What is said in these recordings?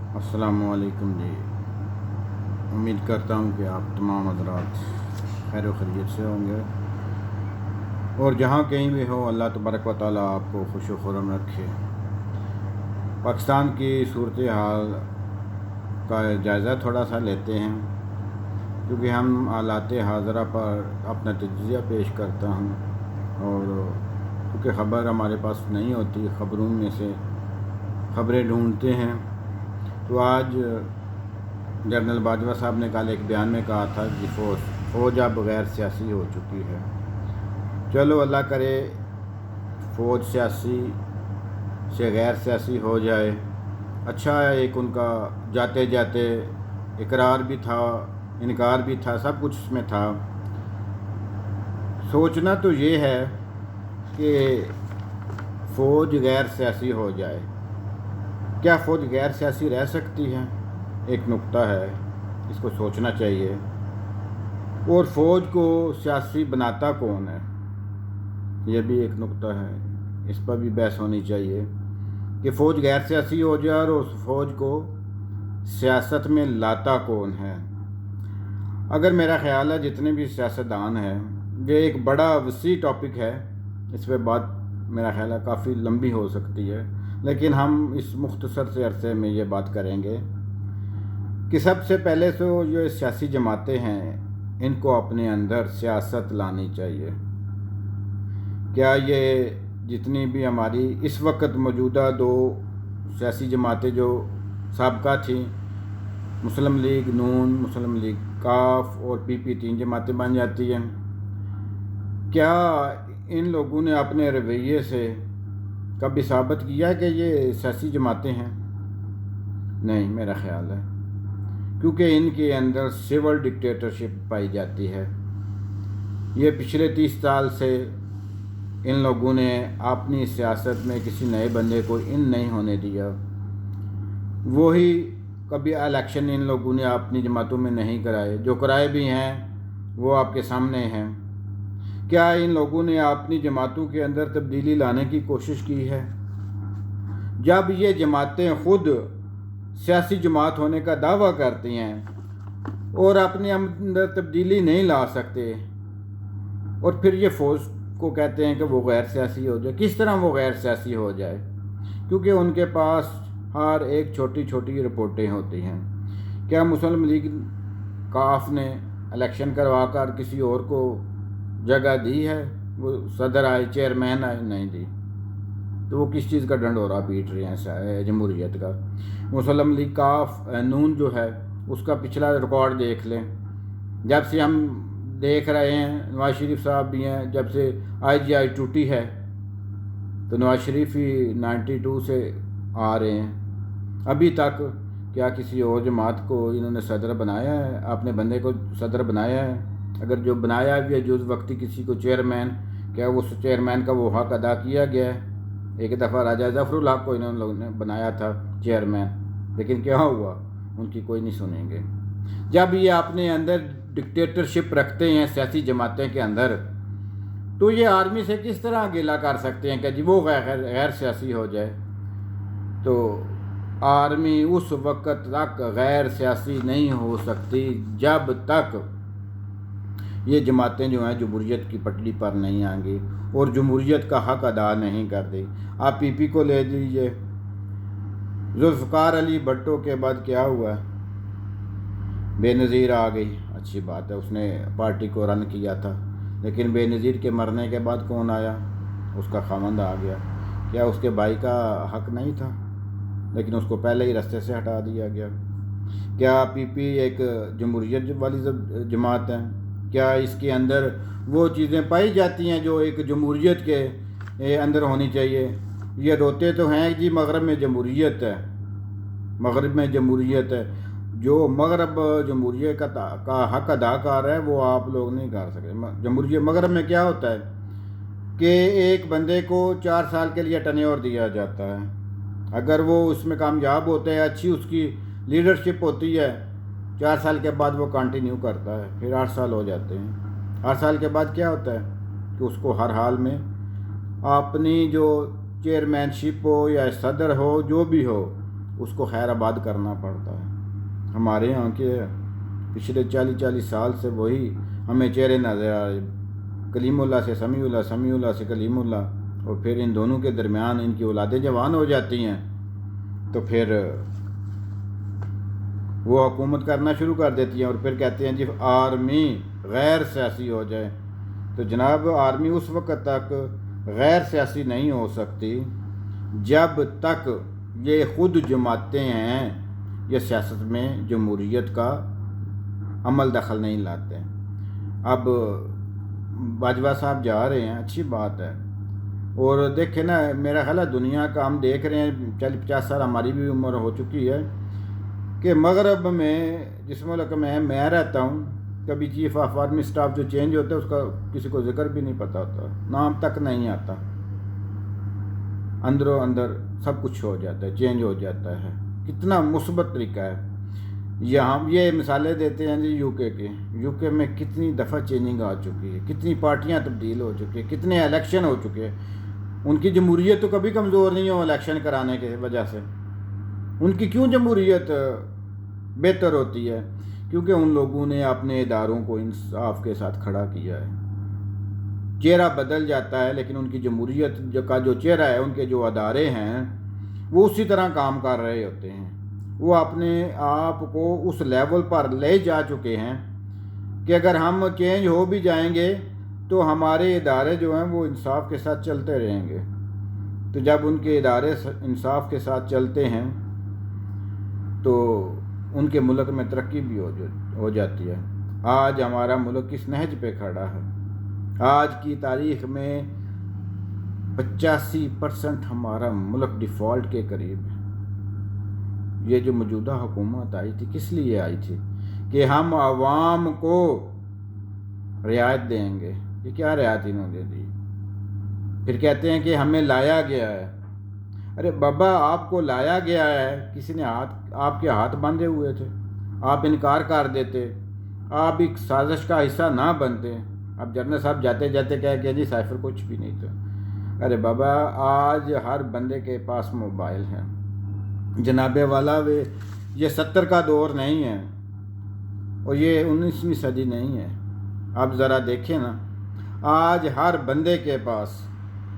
السلام علیکم جی۔ امید کرتا ہوں کہ آپ تمام حضرات خیر و خیریت سے ہوں گے اور جہاں کہیں بھی ہو اللہ تبارک و تعالیٰ آپ کو خوش و خرم رکھے۔ پاکستان کی صورتحال کا جائزہ تھوڑا سا لیتے ہیں کیونکہ ہم حالات حاضرہ پر اپنا تجزیہ پیش کرتا ہوں اور کیونکہ خبر ہمارے پاس نہیں ہوتی، خبروں میں سے خبریں ڈھونڈتے ہیں۔ تو آج جنرل باجوہ صاحب نے کل ایک بیان میں کہا تھا کہ فوج اب غیر سیاسی ہو چکی ہے۔ چلو اللہ کرے فوج سیاسی سے غیر سیاسی ہو جائے، اچھا ہے۔ ایک ان کا جاتے جاتے اقرار بھی تھا، انکار بھی تھا، سب کچھ اس میں تھا۔ سوچنا تو یہ ہے کہ فوج غیر سیاسی ہو جائے، کیا فوج غیر سیاسی رہ سکتی ہے؟ ایک نقطہ ہے، اس کو سوچنا چاہیے۔ اور فوج کو سیاسی بناتا کون ہے، یہ بھی ایک نقطہ ہے، اس پر بھی بحث ہونی چاہیے کہ فوج غیر سیاسی ہو جائے اور اس فوج کو سیاست میں لاتا کون ہے۔ اگر میرا خیال ہے جتنے بھی سیاستدان ہیں، یہ ایک بڑا وسیع ٹاپک ہے، اس پہ بات میرا خیال ہے کافی لمبی ہو سکتی ہے، لیکن ہم اس مختصر سے عرصے میں یہ بات کریں گے کہ سب سے پہلے تو جو سیاسی جماعتیں ہیں ان کو اپنے اندر سیاست لانی چاہیے۔ کیا یہ جتنی بھی ہماری اس وقت موجودہ دو سیاسی جماعتیں جو سابقہ تھیں، مسلم لیگ نون، مسلم لیگ کاف اور پی پی، 3 جماعتیں بن جاتی ہیں، کیا ان لوگوں نے اپنے رویے سے کبھی ثابت کیا کہ یہ سیاسی جماعتیں ہیں؟ نہیں، میرا خیال ہے، کیونکہ ان کے اندر سول ڈکٹیٹرشپ پائی جاتی ہے۔ یہ پچھلے 30 سال سے ان لوگوں نے اپنی سیاست میں کسی نئے بندے کو ان نہیں ہونے دیا۔ وہی کبھی الیکشن ان لوگوں نے اپنی جماعتوں میں نہیں کرائے، جو کرائے بھی ہیں وہ آپ کے سامنے ہیں۔ کیا ان لوگوں نے اپنی جماعتوں کے اندر تبدیلی لانے کی کوشش کی ہے؟ جب یہ جماعتیں خود سیاسی جماعت ہونے کا دعویٰ کرتی ہیں اور اپنے اندر تبدیلی نہیں لا سکتے، اور پھر یہ فوج کو کہتے ہیں کہ وہ غیر سیاسی ہو جائے، کس طرح وہ غیر سیاسی ہو جائے؟ کیونکہ ان کے پاس ہر ایک چھوٹی چھوٹی رپورٹیں ہوتی ہیں۔ کیا مسلم لیگ کاف نے الیکشن کروا کر کسی اور کو جگہ دی ہے؟ وہ صدر آئے، چیئرمین آئے، نہیں دی، تو وہ کس چیز کا ڈنڈورا پیٹ رہے ہیں جمہوریت کا؟ مسلم لیگ کاف نون جو ہے اس کا پچھلا ریکارڈ دیکھ لیں، جب سے ہم دیکھ رہے ہیں، نواز شریف صاحب بھی ہیں، جب سے آئی جی آئی ٹوٹی ہے تو نواز شریف ہی 92 سے آ رہے ہیں، ابھی تک کیا کسی اور جماعت کو انہوں نے صدر بنایا ہے، اپنے بندے کو صدر بنایا ہے؟ اگر جو بنایا بھی ہے جز وقتی کسی کو چیئرمین، کیا اس چیئرمین کا وہ حق ادا کیا گیا ہے؟ ایک دفعہ راجہ ظفر الحق کو انہوں لوگوں نے بنایا تھا چیئرمین، لیکن کیا ہوا؟ ان کی کوئی نہیں سنیں گے۔ جب یہ اپنے اندر ڈکٹیٹرشپ رکھتے ہیں سیاسی جماعتیں کے اندر، تو یہ آرمی سے کس طرح گیلا کر سکتے ہیں کہ جی وہ غیر سیاسی ہو جائے؟ تو آرمی اس وقت تک غیر سیاسی نہیں ہو سکتی جب تک یہ جماعتیں جو ہیں جمہوریت کی پٹڑی پر نہیں آئیں گی اور جمہوریت کا حق ادا نہیں کر دی۔ آپ پی پی کو لے لیجیے، ذوالفقار علی بھٹو کے بعد کیا ہوا؟ بے نظیر آ گئی، اچھی بات ہے، اس نے پارٹی کو رن کیا تھا، لیکن بے نظیر کے مرنے کے بعد کون آیا؟ اس کا خاوند آ گیا۔ کیا اس کے بھائی کا حق نہیں تھا؟ لیکن اس کو پہلے ہی رستے سے ہٹا دیا گیا۔ کیا پی پی ایک جمہوریت والی جماعت ہے؟ کیا اس کے اندر وہ چیزیں پائی جاتی ہیں جو ایک جمہوریت کے اندر ہونی چاہیے؟ یہ روتے تو ہیں جی مغرب میں جمہوریت ہے، مغرب میں جمہوریت ہے، جو مغرب جمہوریت کا حق ادا کر رہا ہے وہ آپ لوگ نہیں کر سکتے۔ جمہوریت مغرب میں کیا ہوتا ہے کہ ایک بندے کو 4 سال کے لیے ٹینیور دیا جاتا ہے، اگر وہ اس میں کامیاب ہوتا ہے، اچھی اس کی لیڈرشپ ہوتی ہے، 4 سال کے بعد وہ کنٹینیو کرتا ہے، پھر 8 سال ہو جاتے ہیں۔ 8 سال کے بعد کیا ہوتا ہے کہ اس کو ہر حال میں اپنی جو چیئرمین شپ ہو یا صدر ہو جو بھی ہو، اس کو خیر آباد کرنا پڑتا ہے۔ ہمارے یہاں کے پچھلے 40 سال سے وہی ہمیں چہرے نظر آئے، کلیم اللہ سے سمیع اللہ، سمیع اللہ سے کلیم اللہ، اور پھر ان دونوں کے درمیان ان کی اولادیں جوان ہو جاتی ہیں تو پھر وہ حکومت کرنا شروع کر دیتی ہیں، اور پھر کہتے ہیں جی آرمی غیر سیاسی ہو جائے۔ تو جناب آرمی اس وقت تک غیر سیاسی نہیں ہو سکتی جب تک یہ خود جماعتیں ہیں یہ سیاست میں جمہوریت کا عمل دخل نہیں لاتے۔ اب باجوہ صاحب جا رہے ہیں، اچھی بات ہے، اور دیکھیں نا میرا خیال ہے دنیا کا ہم دیکھ رہے ہیں 40-50 سال ہماری بھی عمر ہو چکی ہے کہ مغرب میں جس ملک میں رہتا ہوں، کبھی چیف آف آرمی اسٹاف جو چینج ہوتا ہے اس کا کسی کو ذکر بھی نہیں پتہ ہوتا، نام تک نہیں آتا، اندروں اندر سب کچھ ہو جاتا ہے، چینج ہو جاتا ہے۔ کتنا مثبت طریقہ ہے۔ یہاں یہ مثالیں دیتے ہیں جی یو کے میں کتنی دفعہ چینجنگ آ چکی ہے، کتنی پارٹیاں تبدیل ہو چکی ہیں، کتنے الیکشن ہو چکے ہیں۔ ان کی جمہوریت تو کبھی کمزور نہیں ہو الیکشن کرانے کی وجہ سے۔ ان کی کیوں جمہوریت بہتر ہوتی ہے؟ کیونکہ ان لوگوں نے اپنے اداروں کو انصاف کے ساتھ کھڑا کیا ہے۔ چہرہ بدل جاتا ہے لیکن ان کی جمہوریت کا جو چہرہ ہے، ان کے جو ادارے ہیں وہ اسی طرح کام کر رہے ہوتے ہیں۔ وہ اپنے آپ کو اس لیول پر لے جا چکے ہیں کہ اگر ہم چینج ہو بھی جائیں گے تو ہمارے ادارے جو ہیں وہ انصاف کے ساتھ چلتے رہیں گے۔ تو جب ان کے ادارے انصاف کے ساتھ چلتے ہیں تو ان کے ملک میں ترقی بھی ہو جاتی ہے۔ آج ہمارا ملک کس نہج پہ کھڑا ہے؟ آج کی تاریخ میں 85% ہمارا ملک ڈیفالٹ کے قریب ہے۔ یہ جو موجودہ حکومت آئی تھی کس لیے آئی تھی؟ کہ ہم عوام کو رعایت دیں گے۔ یہ کیا رعایت انہوں نے دی؟ پھر کہتے ہیں کہ ہمیں لایا گیا ہے۔ ارے بابا آپ کو لایا گیا ہے، کسی نے آپ کے ہاتھ باندھے ہوئے تھے، آپ انکار کر دیتے، آپ ایک سازش کا حصہ نہ بنتے۔ اب جنرل صاحب جاتے جاتے کہہ کہ جی سائفر کچھ بھی نہیں تھا۔ ارے بابا آج ہر بندے کے پاس موبائل ہے جناب والا، یہ 70 کا دور نہیں ہے اور یہ 19ویں صدی نہیں ہے۔ اب ذرا دیکھیں نا، آج ہر بندے کے پاس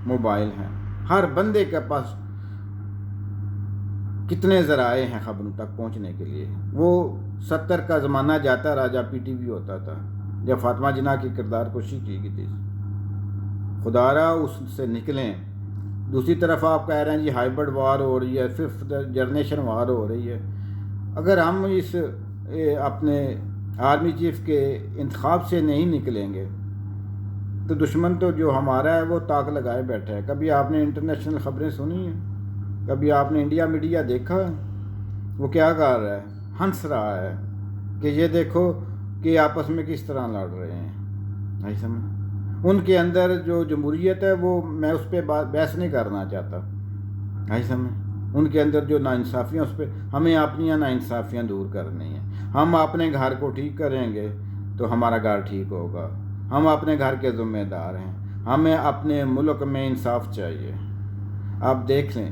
موبائل ہیں، ہر بندے کے پاس کتنے ذرائع ہیں خبروں تک پہنچنے کے لیے۔ وہ 70 کا زمانہ جاتا رہا جب PTV ہوتا تھا، جب فاطمہ جناح کی کردار کشی کی گئی تھی۔ خدا را اس سے نکلیں۔ دوسری طرف آپ کہہ رہے ہیں جی ہائبرڈ وار ہو رہی ہے، 5th جنریشن وار ہو رہی ہے۔ اگر ہم اس اپنے آرمی چیف کے انتخاب سے نہیں نکلیں گے تو دشمن تو جو ہمارا ہے وہ طاق لگائے بیٹھا ہے۔ کبھی آپ نے انٹرنیشنل خبریں سنی ہیں؟ کبھی آپ نے انڈیا میڈیا دیکھا ہے؟ وہ کیا کر رہا ہے؟ ہنس رہا ہے کہ یہ دیکھو کہ آپس میں کس طرح لڑ رہے ہیں۔ نہیں سمجھ؟ ان کے اندر جو جمہوریت ہے وہ میں اس پہ بحث نہیں کرنا چاہتا۔ نہیں سمجھ؟ ان کے اندر جو ناانصافیاں اس پہ ہمیں اپنی ناانصافیاں دور کرنی ہیں۔ ہم اپنے گھر کو ٹھیک کریں گے تو ہمارا گھر ٹھیک ہوگا۔ ہم اپنے گھر کے ذمہ دار ہیں، ہمیں اپنے ملک میں انصاف چاہیے۔ آپ دیکھ لیں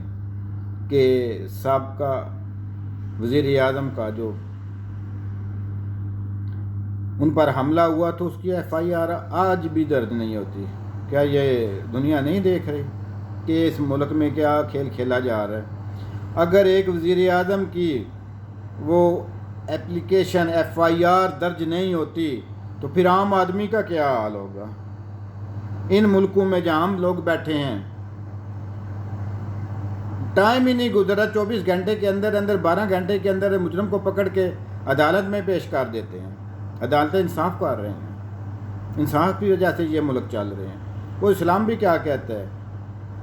کہ سابقہ وزیر اعظم کا جو ان پر حملہ ہوا تو اس کی FIR آج بھی درج نہیں ہوتی۔ کیا یہ دنیا نہیں دیکھ رہی کہ اس ملک میں کیا کھیل کھیلا جا رہا ہے؟ اگر ایک وزیر اعظم کی وہ ایپلیکیشن FIR درج نہیں ہوتی تو پھر عام آدمی کا کیا حال ہوگا؟ ان ملکوں میں جہاں ہم لوگ بیٹھے ہیں ٹائم ہی نہیں گزرا، 24 گھنٹے کے اندر 12 گھنٹے کے اندر مجرم کو پکڑ کے عدالت میں پیش کر دیتے ہیں۔ عدالتیں انصاف کر رہے ہیں، انصاف کی وجہ سے یہ ملک چل رہے ہیں۔ وہ اسلام بھی کیا کہتا ہے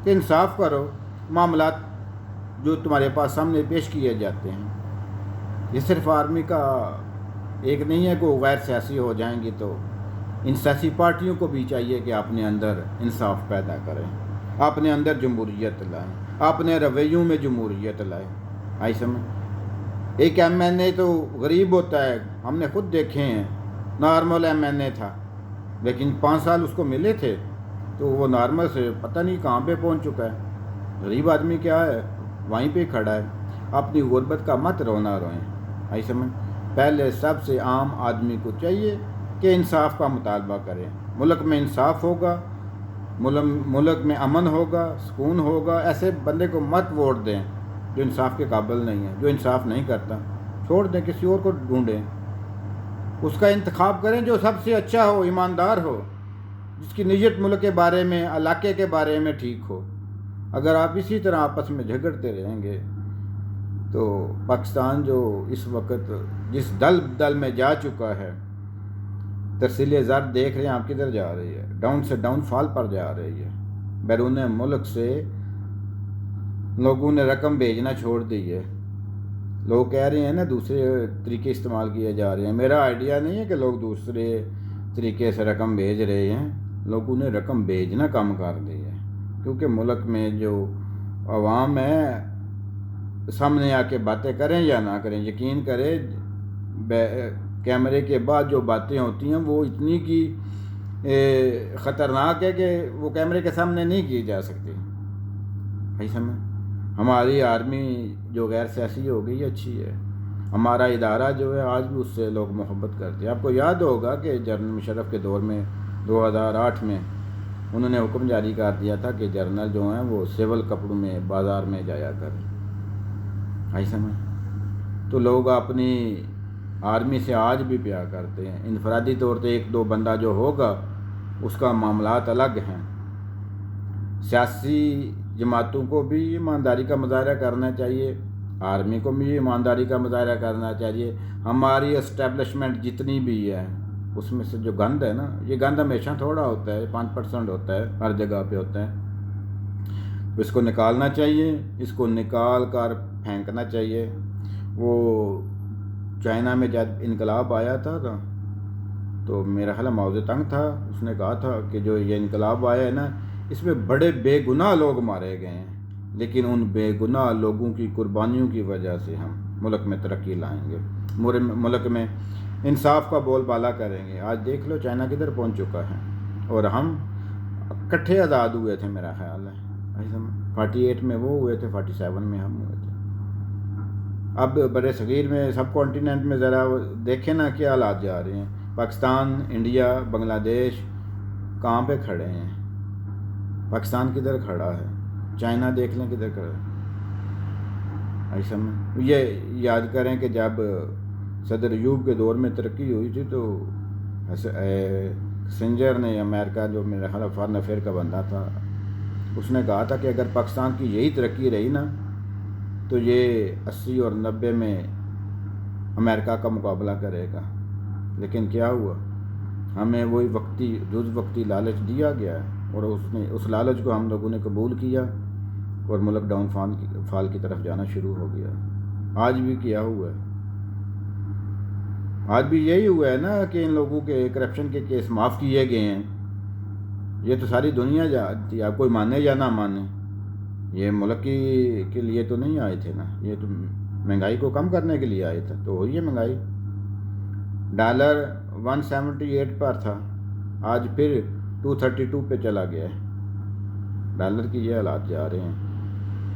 کہ انصاف کرو، معاملات جو تمہارے پاس سامنے پیش کیے جاتے ہیں۔ یہ صرف آرمی کا ایک نہیں ہے کہ وہ غیر سیاسی ہو جائیں گی، تو ان سیاسی پارٹیوں کو بھی چاہیے کہ اپنے اندر انصاف پیدا کریں، اپنے اندر جمہوریت لائیں، اپنے رویوں میں جمہوریت لائیں۔ آئی سمجھ؟ ایک MNA تو غریب ہوتا ہے، ہم نے خود دیکھے ہیں، نارمل MNA تھا لیکن 5 سال اس کو ملے تھے تو وہ نارمل سے پتہ نہیں کہاں پہ پہنچ چکا ہے۔ غریب آدمی کیا ہے، وہیں پہ کھڑا ہے۔ اپنی غربت کا مت رونا روئیں. آئی سمجھ؟ پہلے سب سے عام آدمی کو چاہیے کہ انصاف کا مطالبہ کریں. ملک میں انصاف ہوگا، ملک میں امن ہوگا، سکون ہوگا. ایسے بندے کو مت ووٹ دیں جو انصاف کے قابل نہیں ہے، جو انصاف نہیں کرتا. چھوڑ دیں، کسی اور کو ڈھونڈیں. اس کا انتخاب کریں جو سب سے اچھا ہو، ایماندار ہو، جس کی نیت ملک کے بارے میں، علاقے کے بارے میں ٹھیک ہو. اگر آپ اسی طرح آپس میں جھگڑتے رہیں گے تو پاکستان جو اس وقت جس دل میں جا چکا ہے، ترسیل زر دیکھ رہے ہیں آپ کدھر جا رہی ہے، ڈاؤن سے ڈاؤن فال پر جا رہی ہے. بیرون ملک سے لوگوں نے رقم بھیجنا چھوڑ دی ہے. لوگ کہہ رہے ہیں نا دوسرے طریقے استعمال کیے جا رہے ہیں. میرا آئیڈیا نہیں ہے کہ لوگ دوسرے طریقے سے رقم بھیج رہے ہیں. لوگوں نے رقم بھیجنا کم کر دی ہے، کیونکہ ملک میں جو عوام ہے سامنے آ کے باتیں کریں یا نہ کریں، یقین کریں کیمرے کے بعد جو باتیں ہوتی ہیں وہ اتنی کی خطرناک ہے کہ وہ کیمرے کے سامنے نہیں کی جا سکتی. ایسا میں ہماری آرمی جو غیر سیاسی ہو گئی اچھی ہے. ہمارا ادارہ جو ہے آج بھی اس سے لوگ محبت کرتے ہیں. آپ کو یاد ہوگا کہ جنرل مشرف کے دور میں 2008 میں انہوں نے حکم جاری کر دیا تھا کہ جنرل جو ہیں وہ سول کپڑوں میں بازار میں جایا کریں. ایسا میں تو لوگ اپنی آرمی سے آج بھی پیار کرتے ہیں. انفرادی طور پہ ایک دو بندہ جو ہوگا اس کا معاملات الگ ہیں. سیاسی جماعتوں کو بھی ایمانداری کا مظاہرہ کرنا چاہیے، آرمی کو بھی ایمانداری کا مظاہرہ کرنا چاہیے. ہماری اسٹیبلشمنٹ جتنی بھی ہے اس میں سے جو گند ہے نا، یہ گند ہمیشہ تھوڑا ہوتا ہے، 5% ہوتا ہے، ہر جگہ پہ ہوتا ہے. اس کو نکالنا چاہیے، اس کو نکال کر پھینکنا چاہیے. وہ چائنا میں جب انقلاب آیا تھا تو میرا خیال ماؤ زے تنگ تھا، اس نے کہا تھا کہ جو یہ انقلاب آیا ہے نا اس میں بڑے بے گناہ لوگ مارے گئے ہیں، لیکن ان بے گناہ لوگوں کی قربانیوں کی وجہ سے ہم ملک میں ترقی لائیں گے، ملک میں انصاف کا بول بالا کریں گے. آج دیکھ لو چائنا کدھر پہنچ چکا ہے، اور ہم اکٹھے آزاد ہوئے تھے میرا خیال ہے. 48 میں وہ ہوئے تھے، 47 میں ہم ہوئے تھے. اب برے صغیر میں سب کانٹیننٹ میں ذرا دیکھیں نا کیا حالات جا رہے ہیں. پاکستان، انڈیا، بنگلہ دیش کہاں پہ کھڑے ہیں؟ پاکستان کدھر کھڑا ہے؟ چائنا دیکھ لیں کدھر کھڑا ہے. ایسا میں یہ یاد کریں کہ جب صدر ایوب کے دور میں ترقی ہوئی تھی تو سنجر نے، امریکہ جو میرا خیال فارن افیئر کا بندہ تھا، اس نے کہا تھا کہ اگر پاکستان کی یہی ترقی رہی نا تو یہ 80 اور 90 میں امریکہ کا مقابلہ کرے گا. لیکن کیا ہوا؟ ہمیں وہی وقتی لالچ دیا گیا ہے، اور اس لالچ کو ہم لوگوں نے قبول کیا اور ملک ڈاؤن فال کی طرف جانا شروع ہو گیا. آج بھی کیا ہوا ہے؟ آج بھی یہی ہوا ہے نا کہ ان لوگوں کے کرپشن کے کیس معاف کیے گئے ہیں. یہ تو ساری دنیا جانتی ہے، آپ کوئی مانے یا نہ مانے. یہ ملک کے لیے تو نہیں آئے تھے نا، یہ تو مہنگائی کو کم کرنے کے لیے آئے تھے. تو ہوئی ہے مہنگائی. ڈالر 178 پر تھا، آج پھر 232 پہ چلا گیا ہے. ڈالر کی یہ حالات جا رہے ہیں.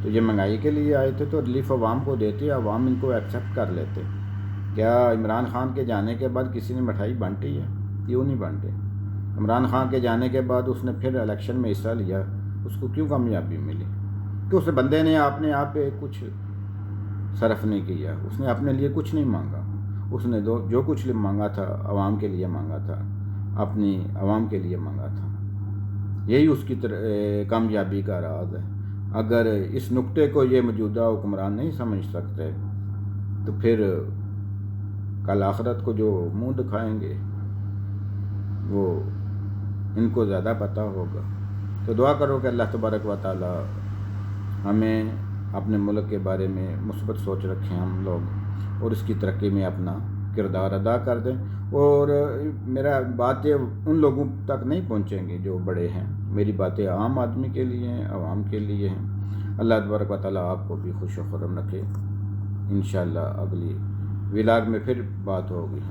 تو یہ مہنگائی کے لیے آئے تھے تو ریلیف عوام کو دیتے، عوام ان کو ایکسیپٹ کر لیتے. کیا عمران خان کے جانے کے بعد کسی نے مٹھائی بانٹی ہے؟ کیوں نہیں بانٹے؟ عمران خان کے جانے کے بعد اس نے پھر الیکشن میں حصہ لیا، اس کو کیوں کامیابی ملی؟ کہ اس بندے نے اپنے آپ پہ کچھ صرف نہیں کیا، اس نے اپنے لیے کچھ نہیں مانگا. اس نے جو کچھ مانگا تھا عوام کے لیے مانگا تھا، اپنی عوام کے لیے مانگا تھا. یہی اس کی کامیابی کا راز ہے. اگر اس نقطے کو یہ موجودہ حکمران نہیں سمجھ سکتے تو پھر کل آخرت کو جو منہ دکھائیں گے وہ ان کو زیادہ پتہ ہوگا. تو دعا کرو کہ اللہ تبارک و تعالی ہمیں اپنے ملک کے بارے میں مثبت سوچ رکھیں ہم لوگ، اور اس کی ترقی میں اپنا کردار ادا کر دیں. اور میرا باتیں ان لوگوں تک نہیں پہنچیں گی جو بڑے ہیں، میری باتیں عام آدمی کے لیے ہیں، عوام کے لیے ہیں. اللہ تبارک و تعالیٰ آپ کو بھی خوش و خرم رکھے. انشاءاللہ اگلی ولاگ میں پھر بات ہوگی.